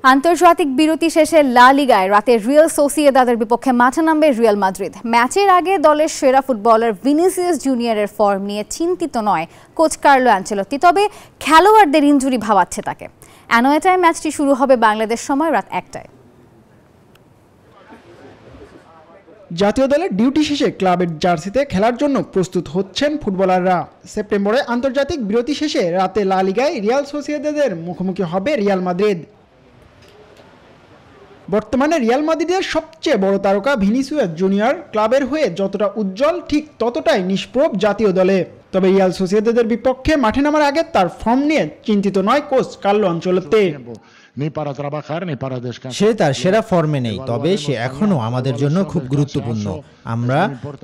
আন্তর্জাতিক বিরতি শেষে লা লিগায় রাতে রিয়াল সোসিয়েদাদের বিপক্ষে মাঠে নামবে রিয়াল মাদ্রিদ। ম্যাচের আগে দলের সেরা ফুটবলার ভিনিসিয়াস জুনিয়রের ফর্ম নিয়ে চিন্তিত নয় কোচ কার্লো আনচেলত্তি, তবে খেলোয়াড়দের ইনজুরি ভাবাচ্ছে তাকে। অ্যানোয়েটায় ম্যাচটি শুরু হবে বাংলাদেশ সময় রাত 1টায়। জাতীয় দলের ডিউটি শেষে ক্লাবের জার্সিতে খেলার জন্য প্রস্তুত হচ্ছেন ফুটবলাররা। সেপ্টেম্বরে আন্তর্জাতিক বিরতি শেষে রাতে লা লিগায় রিয়াল সোসিয়েদাদের মুখোমুখি হবে রিয়াল মাদ্রিদ। বর্তমানে রিয়াল মাদ্রিদের সবচেয়ে বড় তারকা ভিনিসিয়াস জুনিয়র ক্লাবের হয়ে যতটা উজ্জ্বল ঠিক ততটাই নিষ্প্রভ জাতীয় দলে। তবে রিয়াল সোসিয়েদাদের বিপক্ষে মাঠে নামার আগে তার ফর্ম নিয়ে চিন্তিত নয় কোচ কার্লো আনচেলত্তি। সে তার সেরা ফর্মে নেই, তবে সে এখনো আমাদের জন্য খুব গুরুত্বপূর্ণ। আমরা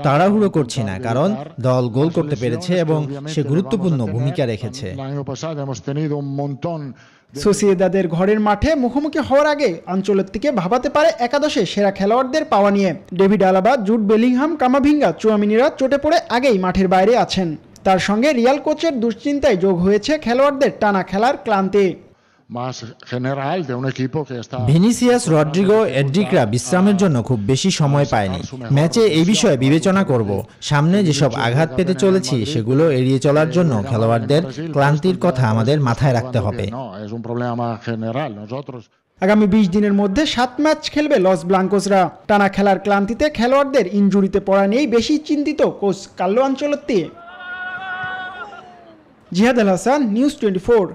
তাড়াহুড়ো করছি না, কারণ দল গোল করতে পেরেছে এবং সে গুরুত্বপূর্ণ ভূমিকা রেখেছে। সোসিয়েদাদের ঘরের মাঠে মুখোমুখি হওয়ার আগে আনচেলত্তিকে ভাবাতে পারে একাদশে সেরা খেলোয়াড়দের পাওয়া নিয়ে। David Alaba, Jude Bellingham, Camavinga, চুয়ামিনিরা চোটে পড়ে আগেই মাঠের বাইরে আছেন। তার সঙ্গে রিয়াল কোচের দুশ্চিন্তায় যোগ হয়েছে খেলোয়াড়দের টানা খেলার ক্লান্তি। ভিনিসিয়াস, রদ্রিগো, এড্রিকরা বিশ্রামের জন্য খুব বেশি সময় পায়নি। ম্যাচে এই বিষয়ে বিবেচনা করব। সামনে যেসব আঘাত পেতে চলেছি সেগুলো এড়িয়ে চলার জন্য খেলোয়াড়দের ক্লান্তির কথা আমাদের মাথায় রাখতে হবে। আগামী 20 দিনের মধ্যে 7 ম্যাচ খেলবে লস ব্লাঙ্কোসরা। টানা খেলার ক্লান্তিতে খেলোয়াড়দের ইনজুরিতে পড়া নিয়েই বেশি চিন্তিত কোচ কার্লো আনচেলত্তি। জিহাদ আল হাসান, নিউজ 24।